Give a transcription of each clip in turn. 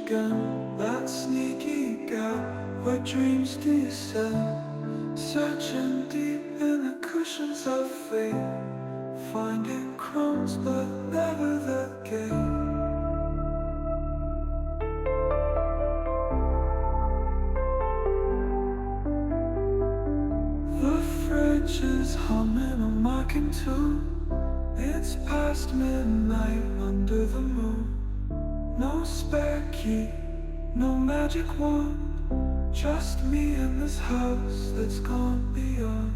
again, that sneaky gap where dreams descend, searching deep in the cushions of fate, finding crumbs but never the gate. The fridge is humming a mocking tune. It's past midnight under the moon. No spare key, no magic wand, just me in this house that's gone beyond.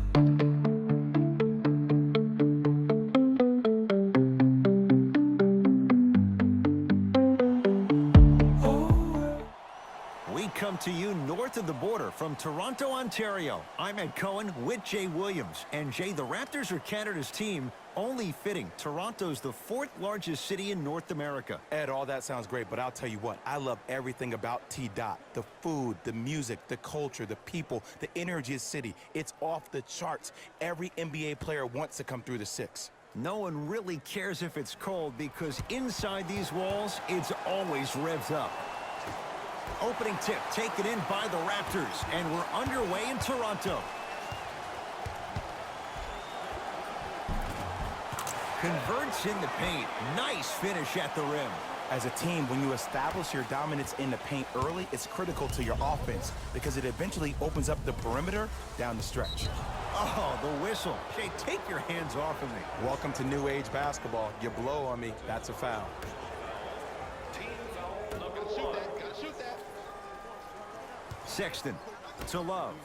We come to you north of the border from Toronto, Ontario. I'm Ed Cohen with Jay Williams. And Jay, the Raptors are Canada's team. Only fitting. Toronto's the fourth largest city in North America. Ed, all that sounds great, but I'll tell you what, I love everything about T-Dot. The food, the music, the culture, the people, the energy of the city. It's off the charts. Every NBA player wants to come through the six. No one really cares if it's cold because inside these walls, it's always revved up. Opening tip taken in by the Raptors, and we're underway in Toronto. Converts in the paint. Nice finish at the rim. As a team, when you establish your dominance in the paint early, it's critical to your offense because it eventually opens up the perimeter down the stretch. Oh, the whistle. Jay, take your hands off of me. Welcome to new age basketball. You blow on me, that's a foul. Team foul number one. Gotta shoot that. Sexton to Love.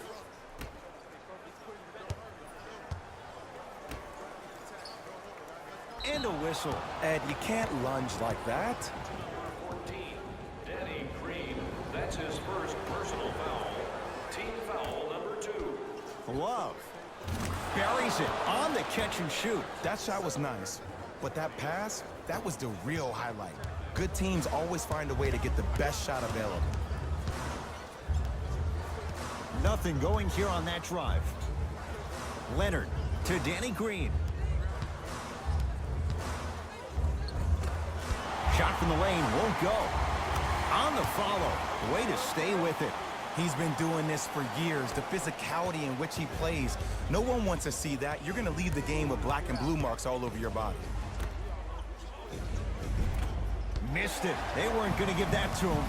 And a whistle. Ed, you can't lunge like that. 14, Danny Green. That's his first personal foul. Team foul number 2. Love buries it on the catch and shoot. That shot was nice, but that pass, that was the real highlight. Good teams always find a way to get the best shot available. Nothing going here on that drive. Leonard to Danny Green. Shot from the lane won't go. On the follow. Way to stay with it. He's been doing this for years. The physicality in which he plays. No one wants to see that. You're going to leave the game with black and blue marks all over your body. Missed it. They weren't going to give that to him.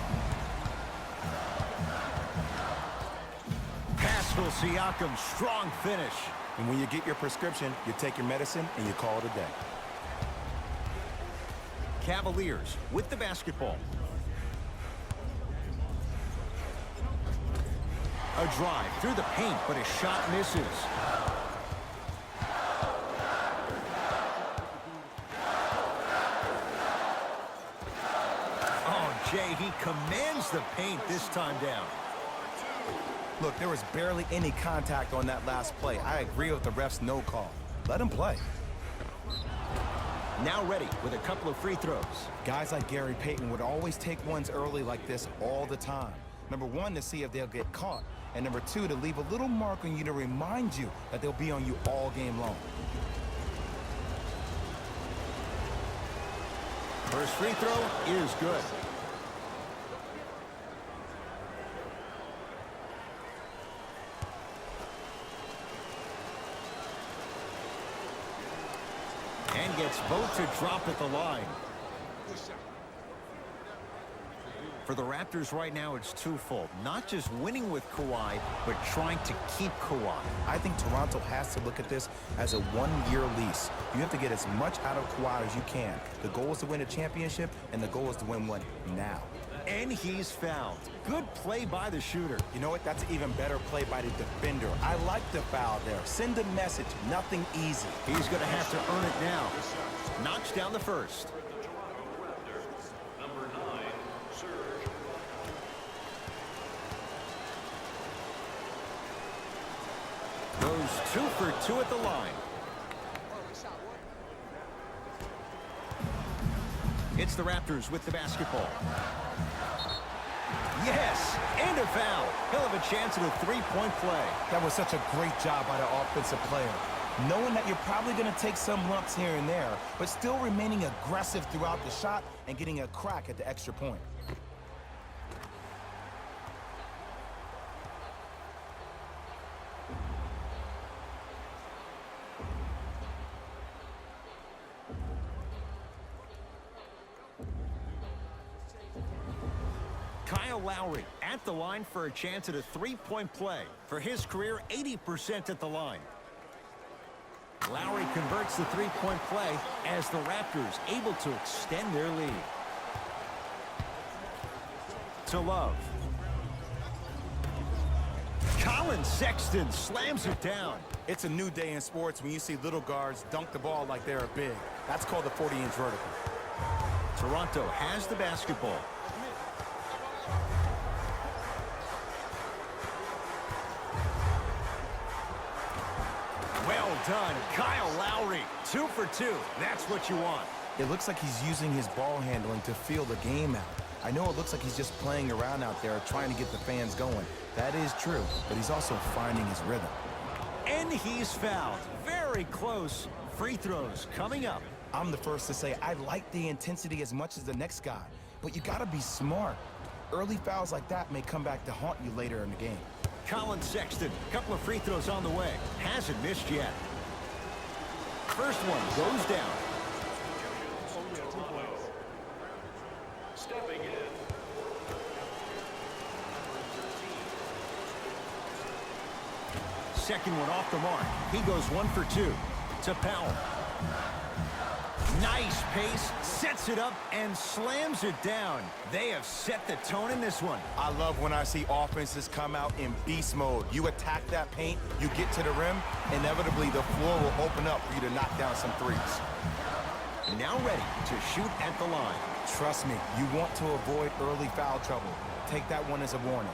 Pascal Siakam, strong finish. And when you get your prescription, you take your medicine and you call it a day. Cavaliers with the basketball. A drive through the paint, but a shot misses. Oh, Jay, he commands the paint this time down. Look, there was barely any contact on that last play. I agree with the ref's no call. Let him play. Now ready with a couple of free throws. Guys like Gary Payton would always take ones early like this all the time. Number one, to see if they'll get caught. And number two, to leave a little mark on you to remind you that they'll be on you all game long. First free throw is good. And gets both to drop at the line. For the Raptors right now, it's twofold. Not just winning with Kawhi, but trying to keep Kawhi. I think Toronto has to look at this as a one-year lease. You have to get as much out of Kawhi as you can. The goal is to win a championship, and the goal is to win one now. And he's fouled. Good play by the shooter. You know what? That's an even better play by the defender. I like the foul there. Send a message. Nothing easy. He's going to have to earn it now. Knocks down the first. Number 9, Serge. Goes 2 for 2 at the line. It's the Raptors with the basketball. Yes, and a foul. Hell of a chance at a three-point play. That was such a great job by the offensive player. Knowing that you're probably going to take some lumps here and there, but still remaining aggressive throughout the shot and getting a crack at the extra point. Kyle Lowry at the line for a chance at a three-point play. For his career, 80% at the line. Lowry converts the three-point play as the Raptors able to extend their lead. To Love. Colin Sexton slams it down. It's a new day in sports when you see little guards dunk the ball like they're big. That's called the 40-inch vertical. Toronto has the basketball. Well done, Kyle Lowry. 2 for 2. That's what you want. It looks like he's using his ball handling to feel the game out. I know it looks like he's just playing around out there trying to get the fans going. That is true, but he's also finding his rhythm. And he's fouled. Very close. Free throws coming up. I'm the first to say I like the intensity as much as the next guy, but you gotta be smart. Early fouls like that may come back to haunt you later in the game. Colin Sexton, couple of free throws on the way. Hasn't missed yet. First one goes down. Stepping in. Second one off the mark. He goes 1 for 2. To Powell. Nice pace, sets it up, and slams it down. They have set the tone in this one. I love when I see offenses come out in beast mode. You attack that paint, you get to the rim, inevitably the floor will open up for you to knock down some threes. Now ready to shoot at the line. Trust me, you want to avoid early foul trouble. Take that one as a warning.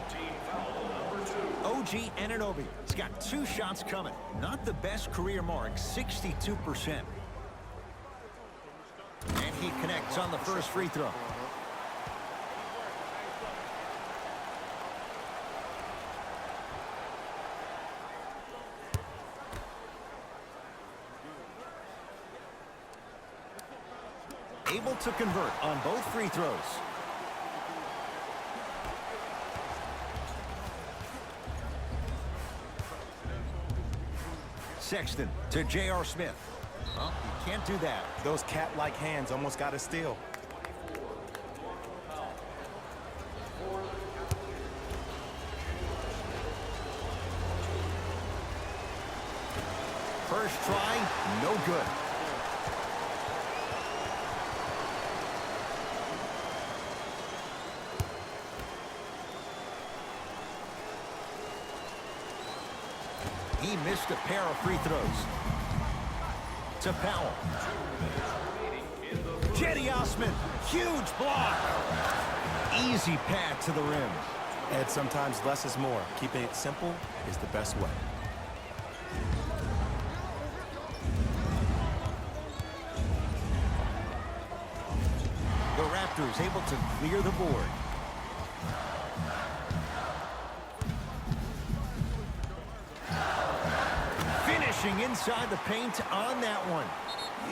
Team foul number 2. OG Anunoby has got 2 shots coming. Not the best career mark, 62%. And he connects on the first free throw. Able to convert on both free throws. Sexton to J.R. Smith. Well, you can't do that. Those cat-like hands almost got a steal. First try, no good. He missed a pair of free throws. To Powell. Cedi Osman, huge block. Easy pad to the rim. And sometimes less is more. Keeping it simple is the best way. The Raptors able to clear the board. Finishing inside the paint on that one.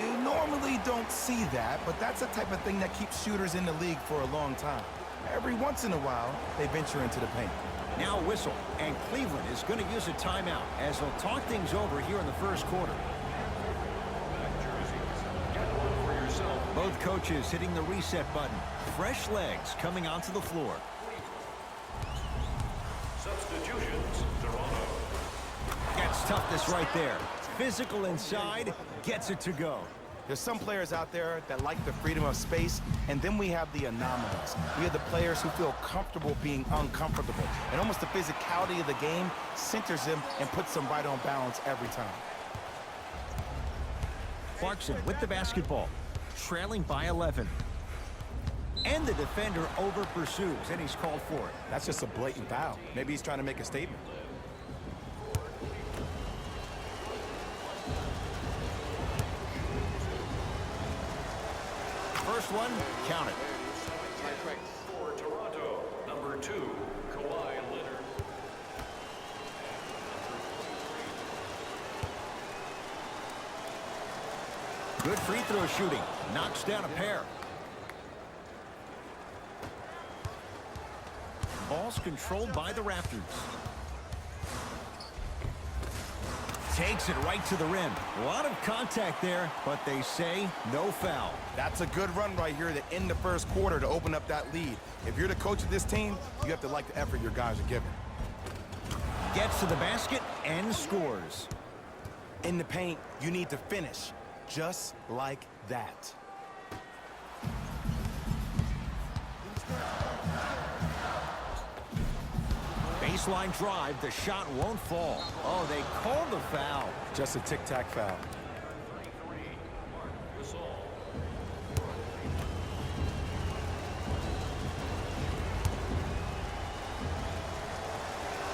You normally don't see that, but that's the type of thing that keeps shooters in the league for a long time. Every once in a while, they venture into the paint. Now a whistle, and Cleveland is going to use a timeout as they'll talk things over here in the first quarter. Both coaches hitting the reset button. Fresh legs coming onto the floor. Substitutions, Toronto. Gets toughness right there. Physical inside, gets it to go. There's some players out there that like the freedom of space, and then we have the anomalies. We have the players who feel comfortable being uncomfortable, and almost the physicality of the game centers them and puts them right on balance every time. Clarkson with the basketball, trailing by 11. And the defender over pursues, and he's called for it. That's just a blatant foul. Maybe he's trying to make a statement. First one, count it. For Toronto, number 2, Kawhi Leonard. Good free throw shooting. Knocks down a pair. Ball's controlled by the Raptors. Takes it right to the rim. A lot of contact there, but they say no foul. That's a good run right here to end the first quarter to open up that lead. If you're the coach of this team, you have to like the effort your guys are giving. Gets to the basket and scores. In the paint, you need to finish just like that. Baseline drive, the shot won't fall. Oh, they called the foul. Just a tic-tac foul.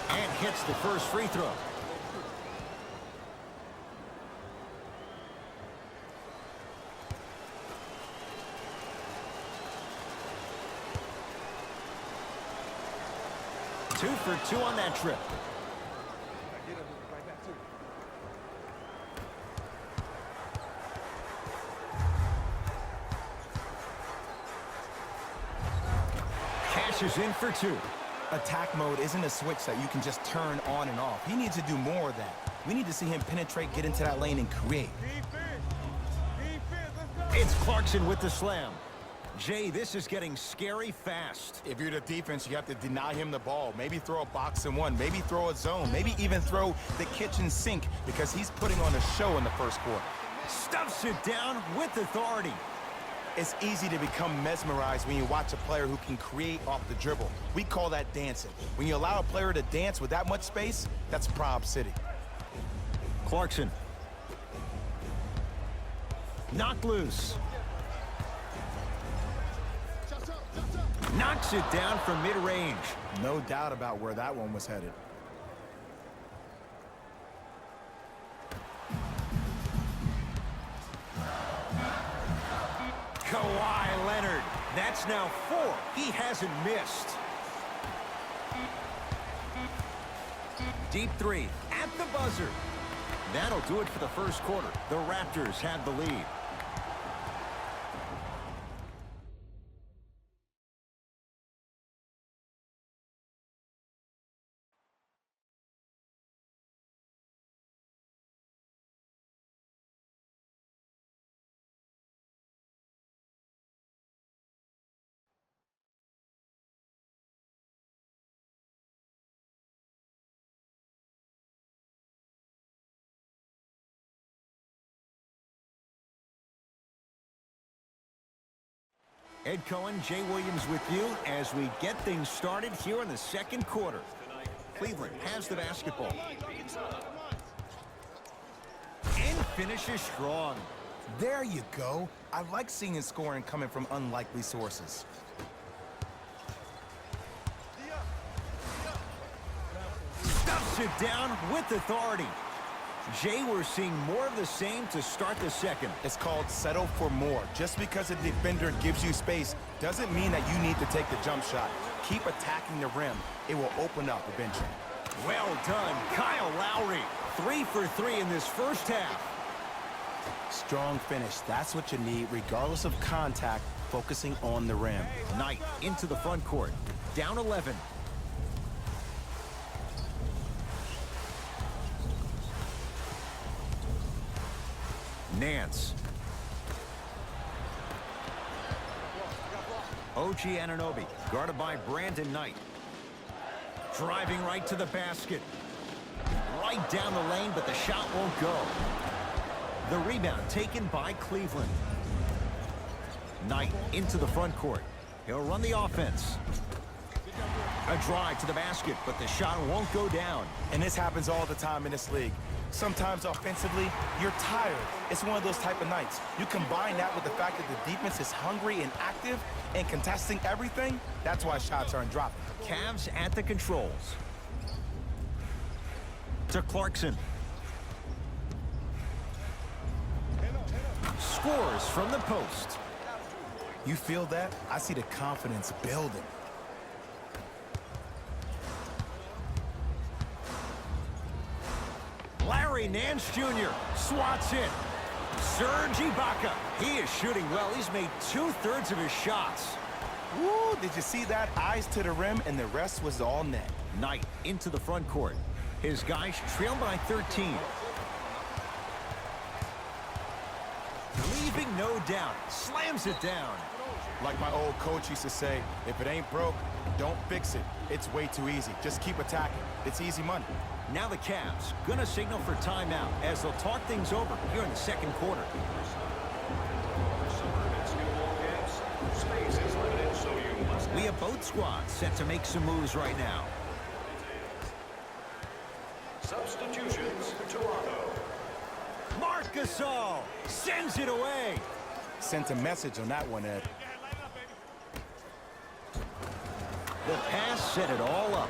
And hits the first free throw. Two for two on that trip. Cashes in for two. Attack mode isn't a switch that you can just turn on and off. He needs to do more of that. We need to see him penetrate, get into that lane, and create. It's Clarkson with the slam. Jay, this is getting scary fast. If you're the defense, you have to deny him the ball. Maybe throw a box and one. Maybe throw a zone. Maybe even throw the kitchen sink because he's putting on a show in the first quarter. Stuffs it down with authority. It's easy to become mesmerized when you watch a player who can create off the dribble. We call that dancing. When you allow a player to dance with that much space, that's Prob City. Clarkson. Knocked loose. Knocks it down from mid-range. No doubt about where that one was headed. Kawhi Leonard. That's now 4. He hasn't missed. Deep three at the buzzer. That'll do it for the first quarter. The Raptors have the lead. Ed Cohen, Jay Williams with you as we get things started here in the second quarter. Cleveland has the basketball. And finishes strong. There you go. I like seeing his scoring coming from unlikely sources. Stuffs it down with authority. Jay, we're seeing more of the same to start the second. It's called settle for more. Just because a defender gives you space doesn't mean that you need to take the jump shot. Keep attacking the rim. It will open up eventually. Well done, Kyle Lowry. 3 for 3 in this first half. Strong finish. That's what you need, regardless of contact, focusing on the rim. Knight into the front court. Down 11. Nance. OG Anunoby, guarded by Brandon Knight. Driving right to the basket. Right down the lane, but the shot won't go. The rebound taken by Cleveland. Knight into the front court. He'll run the offense. A drive to the basket, but the shot won't go down. And this happens all the time in this league. Sometimes offensively, you're tired. It's one of those type of nights. You combine that with the fact that the defense is hungry and active and contesting everything, that's why shots aren't dropping. Cavs at the controls. To Clarkson. Scores from the post. You feel that? I see the confidence building. Larry Nance Jr. swats in. Serge Ibaka. He is shooting well. He's made 2/3 of his shots. Woo, did you see that? Eyes to the rim, and the rest was all net. Knight into the front court. His guys trail by 13. Leaving no doubt. Slams it down. Like my old coach used to say, if it ain't broke, don't fix it. It's way too easy. Just keep attacking. It's easy money. Now the Cavs gonna signal for timeout as they'll talk things over here in the second quarter. We have both squads set to make some moves right now. Substitutions, Toronto. Marc Gasol sends it away. Sent a message on that one, Ed. The pass set it all up.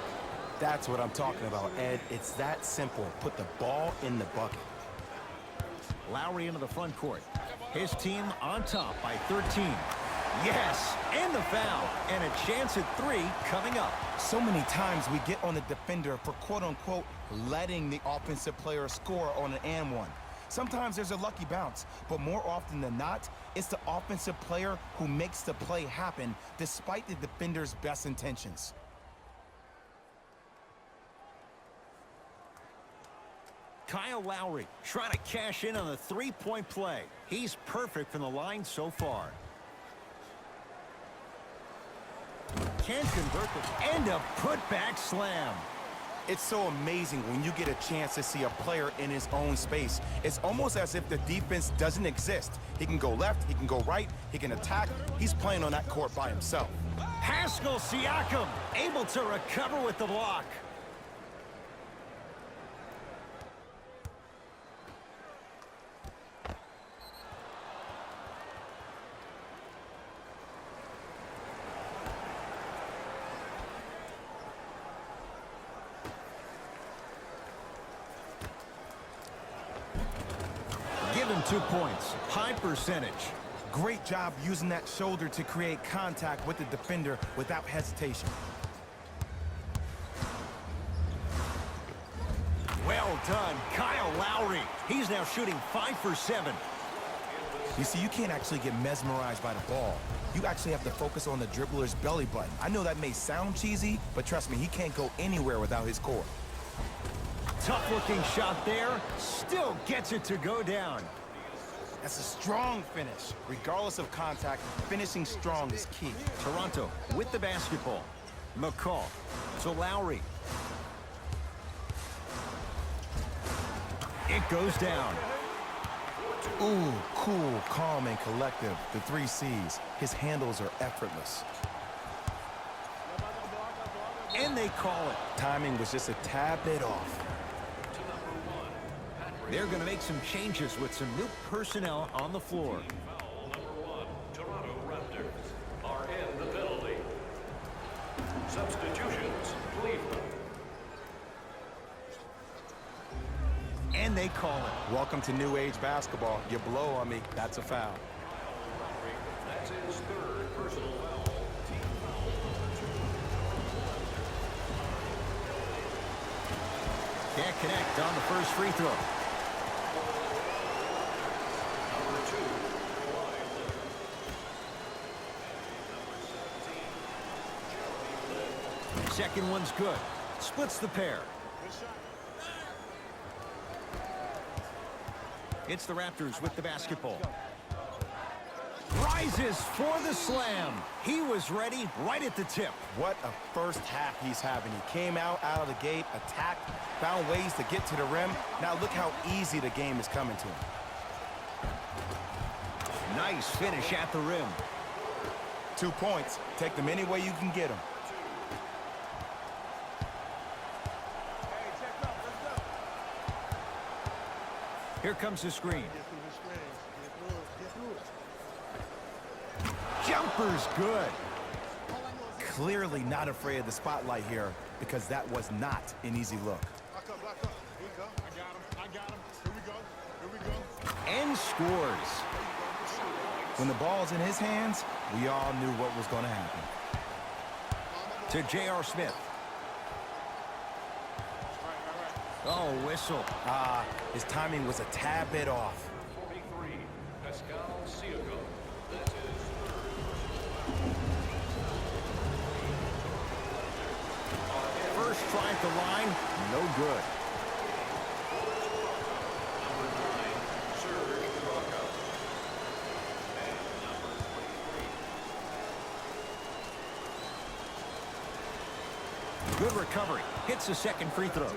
That's what I'm talking about, Ed. It's that simple. Put the ball in the bucket. Lowry into the front court. His team on top by 13. Yes, and the foul. And a chance at 3 coming up. So many times we get on the defender for quote-unquote letting the offensive player score on an and one. Sometimes there's a lucky bounce, but more often than not, it's the offensive player who makes the play happen despite the defender's best intentions. Kyle Lowry trying to cash in on the three-point play. He's perfect from the line so far. Can't convert the end up putback slam. It's so amazing when you get a chance to see a player in his own space. It's almost as if the defense doesn't exist. He can go left, he can go right, he can attack. He's playing on that court by himself. Pascal Siakam able to recover with the block. Give him 2 points. High percentage. Great job using that shoulder to create contact with the defender without hesitation. Well done, Kyle Lowry. He's now shooting 5 for 7. You see, you can't actually get mesmerized by the ball. You actually have to focus on the dribbler's belly button. I know that may sound cheesy, but trust me, he can't go anywhere without his core. Tough-looking shot there. Still gets it to go down. That's a strong finish. Regardless of contact, finishing strong is key. Toronto with the basketball. McCall to Lowry. It goes down. Ooh, cool, calm, and collective. The 3 C's. His handles are effortless. And they call it. Timing was just a tad bit off. They're going to make some changes with some new personnel on the floor. Foul number 1. Toronto Raptors are in the penalty. Substitutions, Cleveland. And they call it. Welcome to New Age basketball. You blow on me, that's a foul. That's his 3rd personal foul. Team foul number 2. Can't connect on the first free throw. Number 2, Second one's good. Splits the pair. It's the Raptors with the basketball. Rises for the slam. He was ready right at the tip. What a first half he's having. He came out of the gate, attacked, found ways to get to the rim. Now look how easy the game is coming to him. Nice finish at the rim. 2 points. Take them any way you can get them. Here comes the screen. Jumper's good. Clearly not afraid of the spotlight here because that was not an easy look. And scores. When the ball's in his hands, we all knew what was going to happen. To J.R. Smith. Oh, whistle. His timing was a tad bit off. 43, Pascal Siakam. That's his 3rd. First try at the line, no good. Number 9, Serge Ibaka. Good recovery. Hits the second free throw.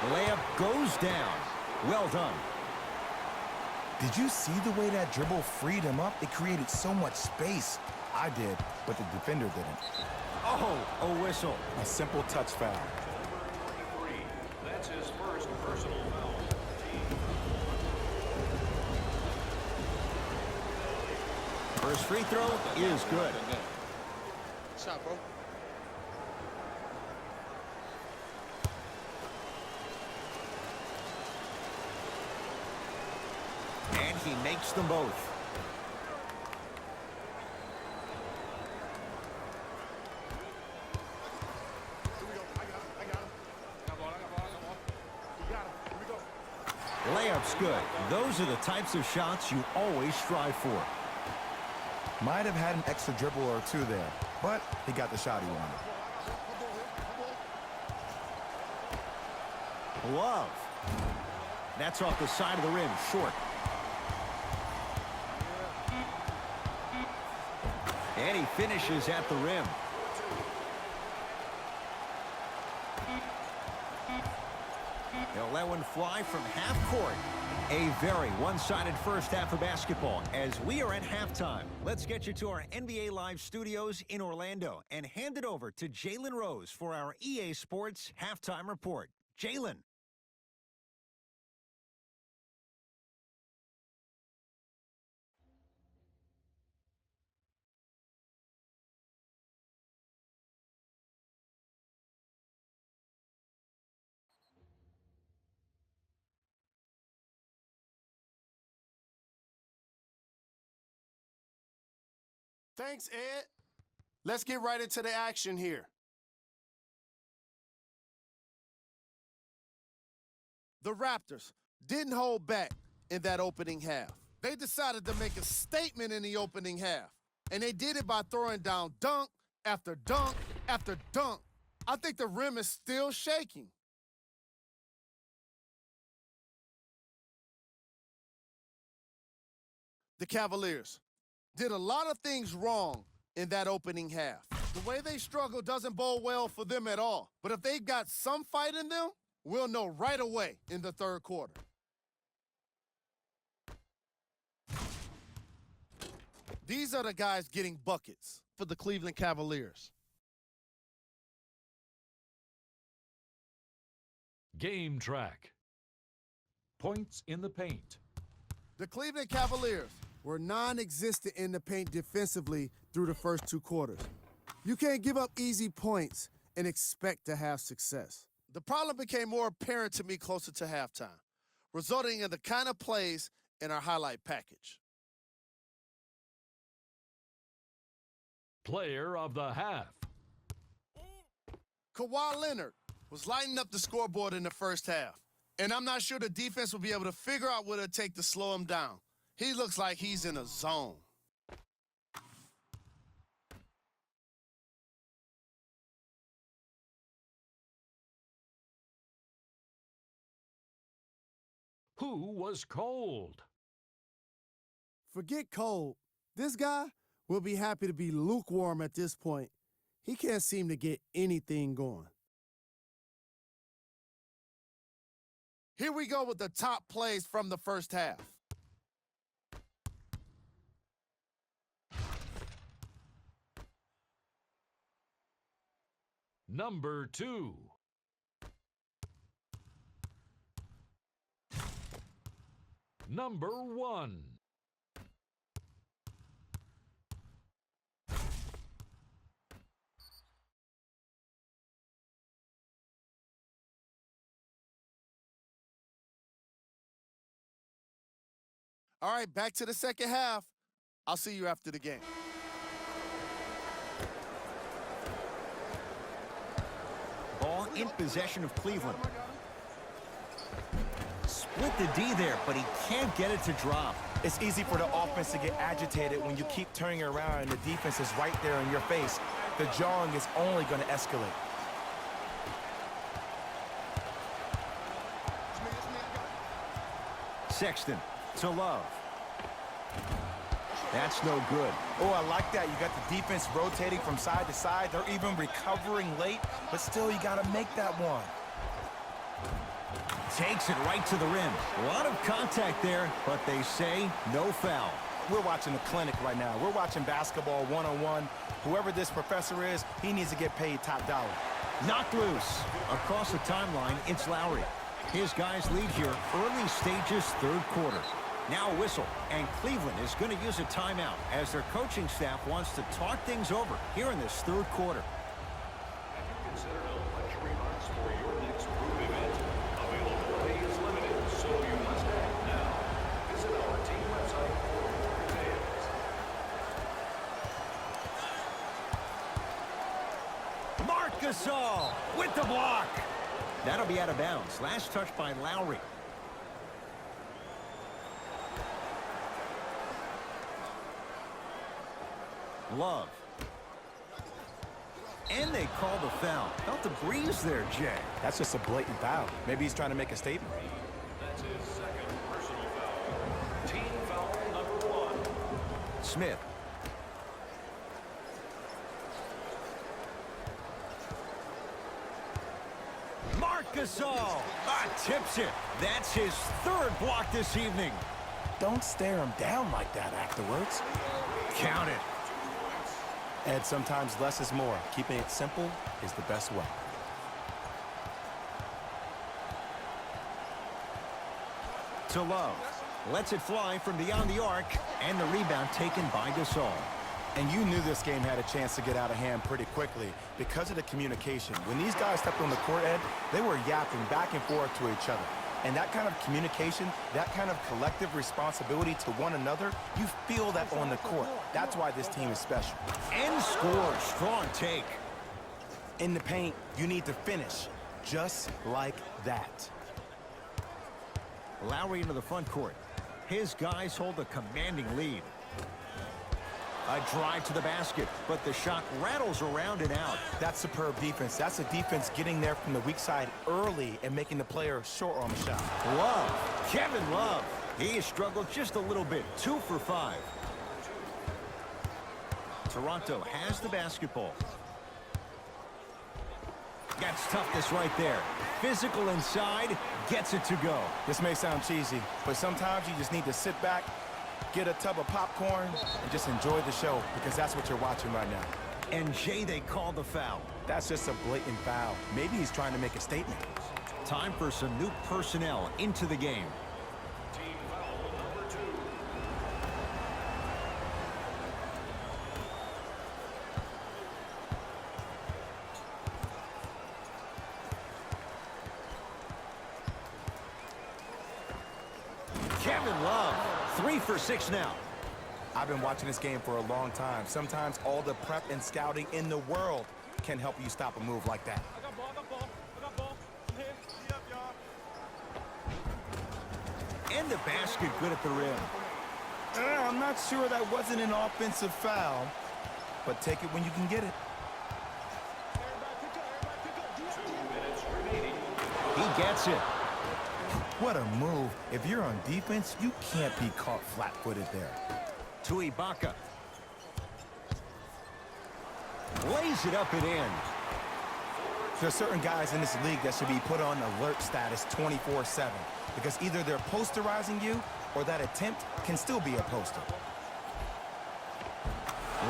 The layup goes down. Well done. Did you see the way that dribble freed him up? It created so much space. I did, but the defender didn't. Oh, a whistle. A simple touch foul. Number 23. That's his first personal foul. First free throw is good. Shot, bro. And he makes them both. Layup's good. Those are the types of shots you always strive for. Might have had an extra dribble or two there, but he got the shot he wanted. Love. That's off the side of the rim, short. And he finishes at the rim. He'll let one fly from half court. A very one-sided first half of basketball as we are at halftime. Let's get you to our NBA Live studios in Orlando and hand it over to Jalen Rose for our EA Sports Halftime Report. Jalen. Thanks, Ed. Let's get right into the action here. The Raptors didn't hold back in that opening half. They decided to make a statement in the opening half, and they did it by throwing down dunk after dunk after dunk. I think the rim is still shaking. The Cavaliers did a lot of things wrong in that opening half. The way they struggle doesn't bode well for them at all. But if they've got some fight in them, we'll know right away in the third quarter. These are the guys getting buckets for the Cleveland Cavaliers. Game track. Points in the paint. The Cleveland Cavaliers were non-existent in the paint defensively through the first two quarters. You can't give up easy points and expect to have success. The problem became more apparent to me closer to halftime, resulting in the kind of plays in our highlight package. Player of the half. Kawhi Leonard was lighting up the scoreboard in the first half, and I'm not sure the defense will be able to figure out what it'll take to slow him down. He looks like he's in a zone. Who was cold? Forget cold. This guy will be happy to be lukewarm at this point. He can't seem to get anything going. Here we go with the top plays from the first half. Number 2. Number 1. All right, back to the second half. I'll see you after the game. Ball in possession of Cleveland. Split the D there, but he can't get it to drop. It's easy for the offense to get agitated when you keep turning around and the defense is right there in your face. The jawing is only going to escalate. Sexton to Love. That's no good. Oh, I like that. You got the defense rotating from side to side. They're even recovering late, but still you got to make that one. Takes it right to the rim. A lot of contact there, but they say no foul. We're watching a clinic right now. We're watching basketball one-on-one. Whoever this professor is, he needs to get paid top dollar. Knocked loose. Across the timeline, it's Lowry. His guys lead here, early stages, third quarter. Now a whistle, and Cleveland is going to use a timeout as their coaching staff wants to talk things over here in this third quarter. Have you considered a luxury box for your next group event? Availability is limited, so you must act now. Visit our team website for more details. Marc Gasol with the block. That'll be out of bounds. Last touch by Lowry. Love. And they call the foul. Felt the breeze there, Jay. That's just a blatant foul. Maybe he's trying to make a statement. That's his second personal foul. Team foul number 1. Smith. Marc Gasol tips it. That's his third block this evening. Don't stare him down like that afterwards. Count it. And sometimes less is more. Keeping it simple is the best way. To Love. Lets it fly from beyond the arc, and the rebound taken by Gasol. And you knew this game had a chance to get out of hand pretty quickly because of the communication. When these guys stepped on the court, Ed, they were yapping back and forth to each other. And that kind of communication, that kind of collective responsibility to one another, you feel that on the court. That's why this team is special. And scores. Strong take. In the paint, you need to finish just like that. Lowry into the front court. His guys hold a commanding lead. A drive to the basket, but the shot rattles around and out. That's superb defense. That's a defense getting there from the weak side early and making the player short on the shot. Love. Kevin Love. He has struggled just a little bit. 2 for 5. Toronto has the basketball. Gets toughness right there. Physical inside. Gets it to go. This may sound cheesy, but sometimes you just need to sit back, get a tub of popcorn, and just enjoy the show, because that's what you're watching right now. And Jay, they call the foul. That's just a blatant foul. Maybe he's trying to make a statement. Time for some new personnel into the game. Team foul number 2. Kevin Love. 3 for 6 now. I've been watching this game for a long time. Sometimes all the prep and scouting in the world can help you stop a move like that. And the basket good at the rim. I'm not sure that wasn't an offensive foul, but take it when you can get it. 2 minutes remaining. He gets it. What a move. If you're on defense, you can't be caught flat-footed there. To Ibaka. Lays it up and in. There's certain guys in this league that should be put on alert status 24/7 because either they're posterizing you or that attempt can still be a poster.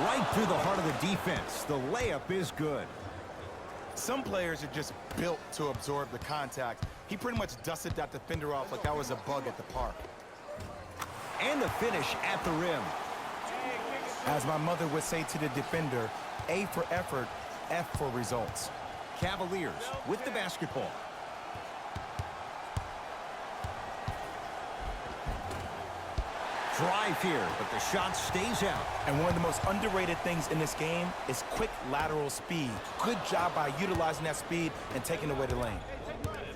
Right through the heart of the defense. The layup is good. Some players are just built to absorb the contact. He pretty much dusted that defender off like that was a bug at the park. And the finish at the rim. As my mother would say to the defender, A for effort, F for results. Cavaliers with the basketball. Drive here, but the shot stays out. And one of the most underrated things in this game is quick lateral speed. Good job by utilizing that speed and taking away the lane.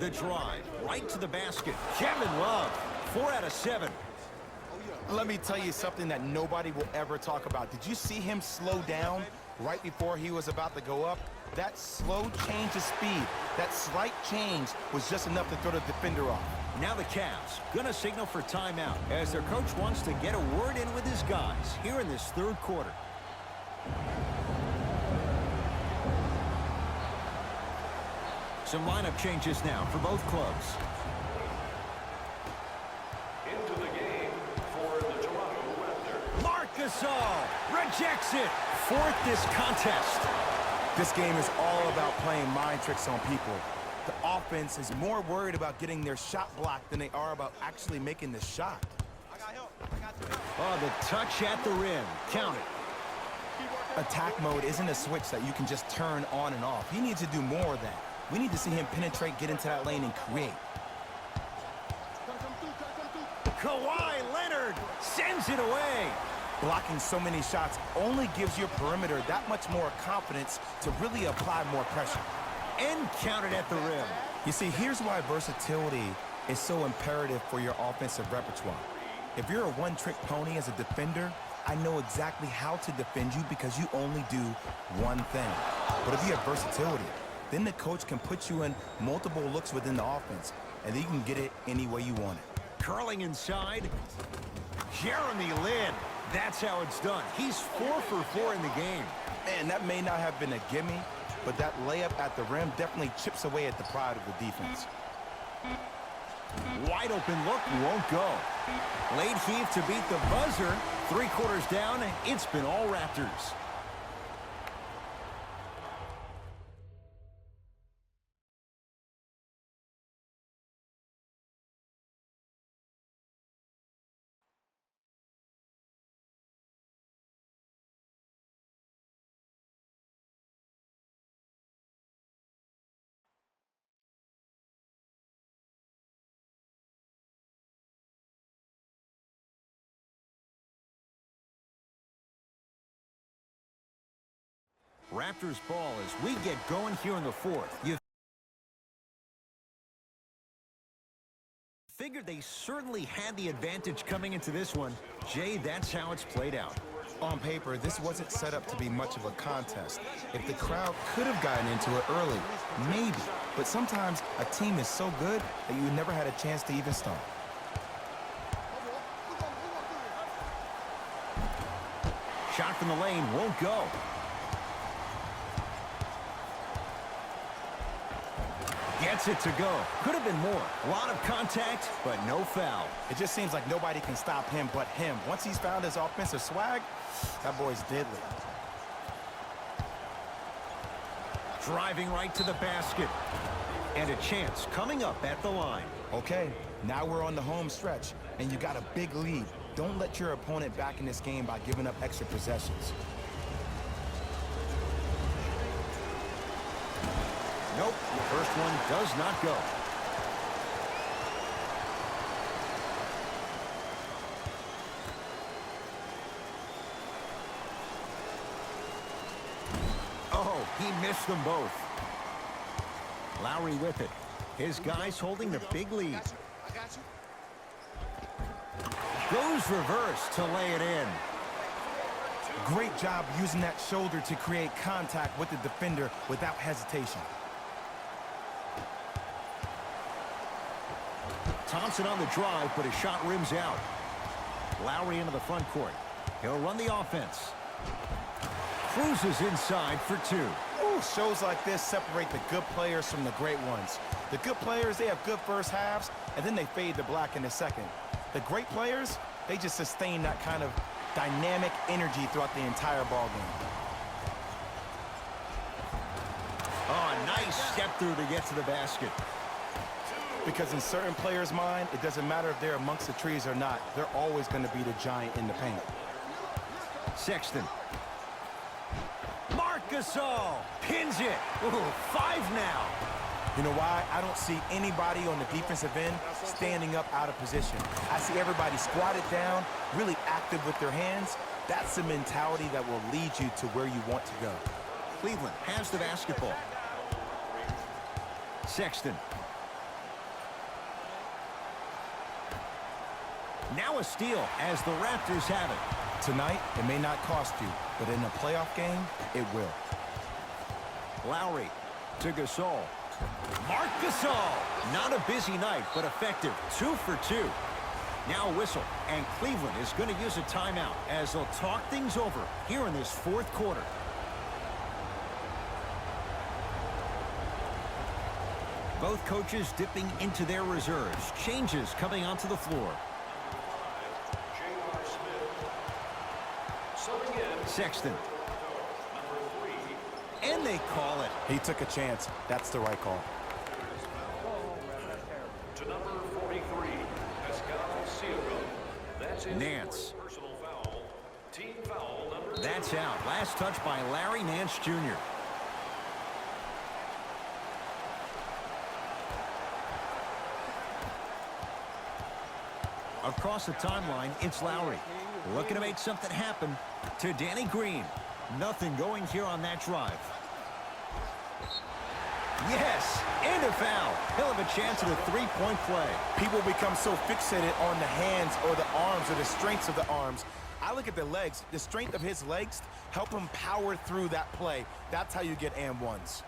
The drive, right to the basket. Kevin Love, 4 out of 7. Let me tell you something that nobody will ever talk about. Did you see him slow down right before he was about to go up? That slow change of speed, that slight change was just enough to throw the defender off. Now the Cavs gonna signal for timeout as their coach wants to get a word in with his guys here in this third quarter. Some lineup changes now for both clubs. Into the game for the Toronto Raptors. Marc Gasol rejects it. Fourth this contest. This game is all about playing mind tricks on people. The offense is more worried about getting their shot blocked than they are about actually making the shot. Oh, the touch at the rim. Count it. Attack mode isn't a switch that you can just turn on and off. He needs to do more of that. We need to see him penetrate, get into that lane, and create. Kawhi Leonard sends it away. Blocking so many shots only gives your perimeter that much more confidence to really apply more pressure. And counted at the rim. You see, here's why versatility is so imperative for your offensive repertoire. If you're a one-trick pony as a defender, I know exactly how to defend you because you only do one thing. But if you have versatility, then the coach can put you in multiple looks within the offense, and then you can get it any way you want it. Curling inside. Jeremy Lin. That's how it's done. He's 4 for 4 in the game. Man, that may not have been a gimme, but that layup at the rim definitely chips away at the pride of the defense. Wide open look won't go. Late heave to beat the buzzer. 3 quarters down. It's been all Raptors. Raptors ball as we get going here in the fourth. You figured they certainly had the advantage coming into this one. Jay, that's how it's played out. On paper, this wasn't set up to be much of a contest. If the crowd could have gotten into it early, maybe. But sometimes a team is so good that you never had a chance to even start. Shot from the lane won't go. Gets it to go. Could have been more. A lot of contact, but no foul. It just seems like nobody can stop him but him. Once he's found his offensive swag, that boy's deadly. Driving right to the basket. And a chance coming up at the line. Okay, now we're on the home stretch, and you got a big lead. Don't let your opponent back in this game by giving up extra possessions. Nope, the first one does not go. Oh, he missed them both. Lowry with it. His guys holding the big lead. I got you. Goes reverse to lay it in. Great job using that shoulder to create contact with the defender without hesitation. Thompson on the drive, but his shot rims out. Lowry into the front court. He'll run the offense. Cruises inside for 2. Ooh, shows like this separate the good players from the great ones. The good players, they have good first halves, and then they fade to black in the second. The great players, they just sustain that kind of dynamic energy throughout the entire ball game. Oh, a nice step through to get to the basket. Because in certain players' mind, it doesn't matter if they're amongst the trees or not. They're always going to be the giant in the paint. Sexton. Marc Gasol pins it. Ooh, 5 now. You know why? I don't see anybody on the defensive end standing up out of position. I see everybody squatted down, really active with their hands. That's the mentality that will lead you to where you want to go. Cleveland has the basketball. Sexton. Now a steal as the Raptors have it. Tonight, it may not cost you, but in a playoff game, it will. Lowry to Gasol. Marc Gasol. Not a busy night, but effective. 2 for 2. Now a whistle, and Cleveland is going to use a timeout as they'll talk things over here in this fourth quarter. Both coaches dipping into their reserves. Changes coming onto the floor. J.R. Smith. Subbing in. Sexton. Number 3. And they call it. He took a chance. That's the right call. To number 43, Pascal Siakam. That's his Nance. fourth personal foul. Team foul number 2. That's out. Last touch by Larry Nance Jr. Across the timeline, it's Lowry. Looking to make something happen to Danny Green. Nothing going here on that drive. Yes, and a foul. He'll have a chance at a three-point play. People become so fixated on the hands or the arms or the strengths of the arms. I look at the legs. The strength of his legs help him power through that play. That's how you get and ones.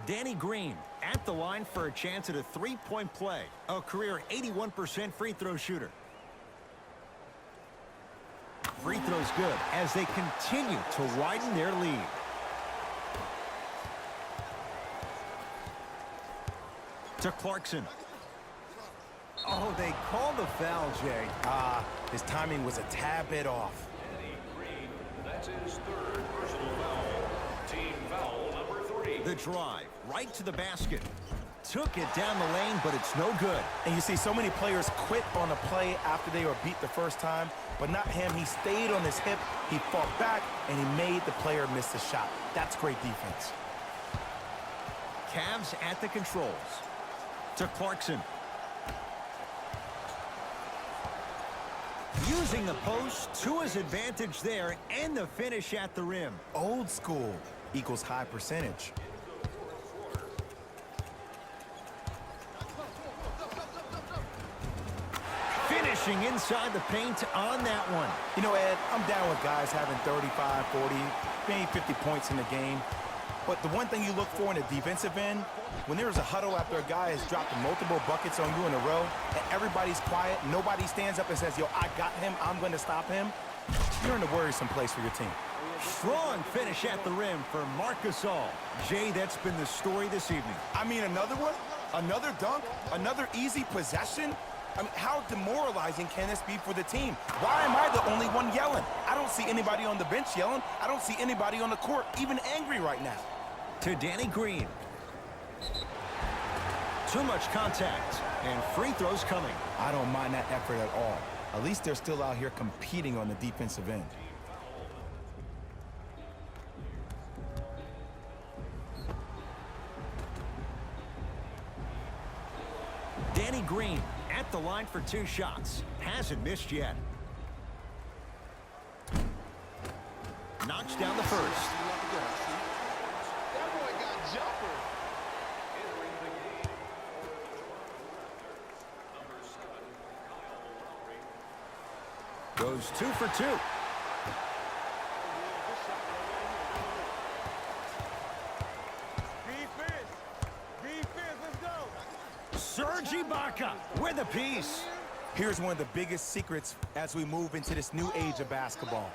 Danny Green at the line for a chance at a three-point play. A career 81% free throw shooter. Free throws good as they continue to widen their lead. To Clarkson. Oh, they call the foul, Jay. His timing was a tad bit off. Danny Green. That's his third personal foul. Team foul number 3. The drive right to the basket. Took it down the lane, but it's no good. And you see so many players quit on a play after they were beat the first time, but not him. He stayed on his hip, he fought back, and he made the player miss the shot. That's great defense. Cavs at the controls. To Clarkson. Using the post to his advantage there, and the finish at the rim. Old school equals high percentage. Finishing inside the paint on that one. You know, Ed, I'm down with guys having 35, 40, maybe 50 points in the game. But the one thing you look for in a defensive end, when there's a huddle after a guy has dropped multiple buckets on you in a row, and everybody's quiet, nobody stands up and says, yo, I got him, I'm going to stop him, you're in a worrisome place for your team. Strong finish at the rim for Marc Gasol. Jay, that's been the story this evening. I mean, another one? Another dunk? Another easy possession? I mean, how demoralizing can this be for the team? Why am I the only one yelling? I don't see anybody on the bench yelling. I don't see anybody on the court even angry right now. To Danny Green. Too much contact, and free throws coming. I don't mind that effort at all. At least they're still out here competing on the defensive end. Danny Green at the line for 2 shots. Hasn't missed yet. Knocks down the first. That boy got jumper. Entering the game. Number 7, Kyle Lowry. Goes 2 for 2. Defense, let's go. Serge Ibaka with a piece. Here's one of the biggest secrets as we move into this new age of basketball,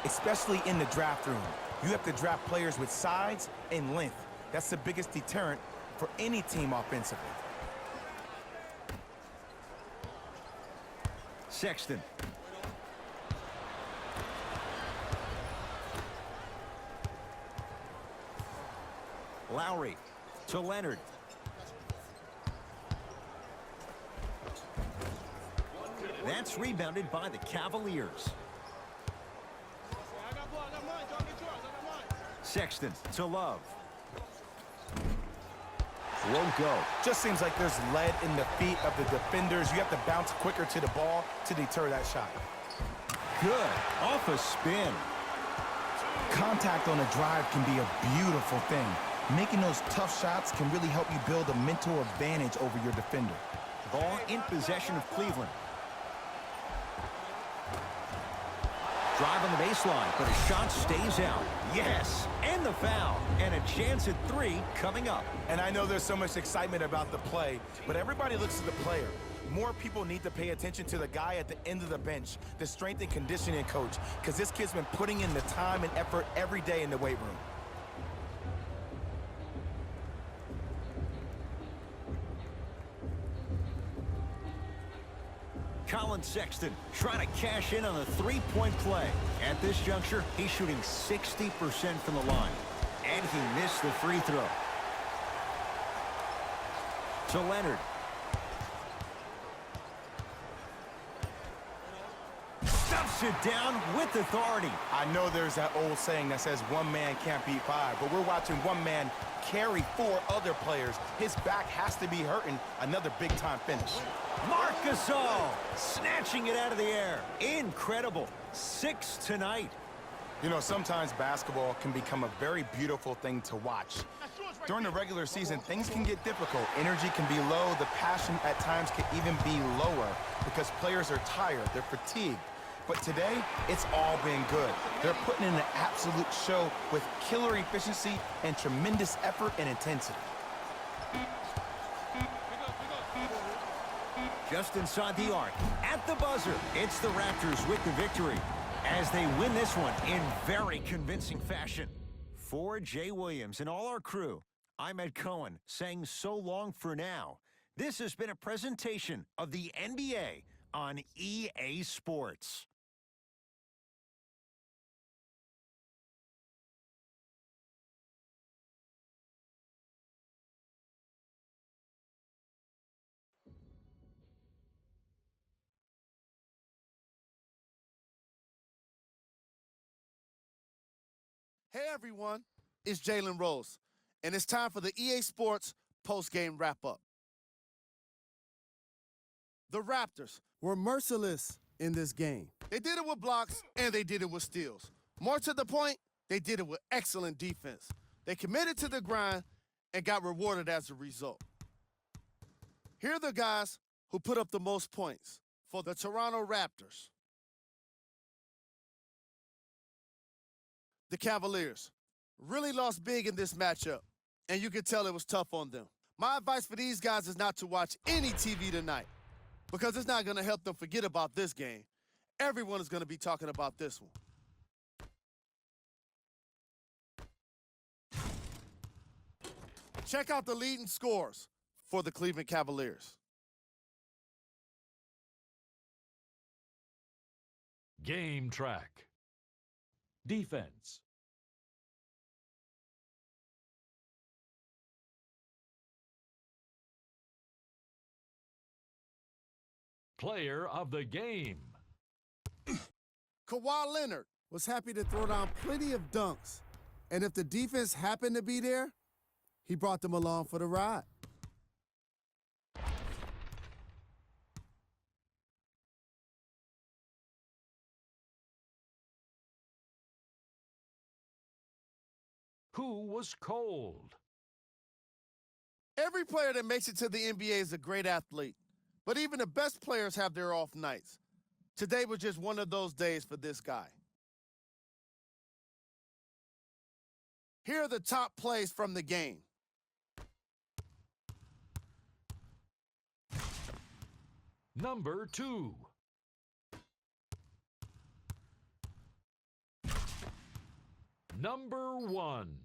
especially in the draft room. You have to draft players with size and length. That's the biggest deterrent for any team offensively. Sexton. Lowry to Leonard. That's rebounded by the Cavaliers. I got ball, I got mine. Don't get yours. I got mine. Sexton to Love. Won't go. Just seems like there's lead in the feet of the defenders. You have to bounce quicker to the ball to deter that shot. Good. Off a spin. Contact on a drive can be a beautiful thing. Making those tough shots can really help you build a mental advantage over your defender. Ball in possession of Cleveland. Drive on the baseline, but a shot stays out. Yes, and the foul, and a chance at 3 coming up. And I know there's so much excitement about the play, but everybody looks at the player. More people need to pay attention to the guy at the end of the bench, the strength and conditioning coach, because this kid's been putting in the time and effort every day in the weight room. Colin Sexton trying to cash in on the three-point play. At this juncture, he's shooting 60% from the line. And he missed the free throw. To Leonard. Stuffs it down with authority. I know there's that old saying that says one man can't beat 5, but we're watching one man carry 4 other players. His back has to be hurting. Another big-time finish. Marc Gasol snatching it out of the air. Incredible. 6 tonight. You know, sometimes basketball can become a very beautiful thing to watch. During the regular season, things can get difficult. Energy can be low. The passion at times can even be lower because players are tired. They're fatigued. But today, it's all been good. They're putting in an absolute show with killer efficiency and tremendous effort and intensity. Just inside the arc, at the buzzer, it's the Raptors with the victory as they win this one in very convincing fashion. For Jay Williams and all our crew, I'm Ed Cohen saying so long for now. This has been a presentation of the NBA on EA Sports. Hey everyone, it's Jalen Rose, and it's time for the EA Sports post-game wrap-up. The Raptors were merciless in this game. They did it with blocks, and they did it with steals. More to the point, they did it with excellent defense. They committed to the grind and got rewarded as a result. Here are the guys who put up the most points for the Toronto Raptors. The Cavaliers really lost big in this matchup, and you could tell it was tough on them. My advice for these guys is not to watch any TV tonight because it's not going to help them forget about this game. Everyone is going to be talking about this one. Check out the leading scores for the Cleveland Cavaliers. Game track. Defense. Player of the game. Kawhi Leonard was happy to throw down plenty of dunks, and if the defense happened to be there, he brought them along for the ride. Who was cold? Every player that makes it to the NBA is a great athlete, but even the best players have their off nights. Today was just one of those days for this guy. Here are the top plays from the game. Number 2. Number 1.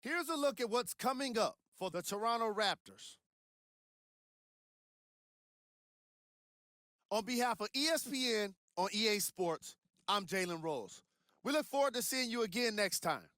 Here's a look at what's coming up for the Toronto Raptors. On behalf of ESPN on EA Sports, I'm Jalen Rose. We look forward to seeing you again next time.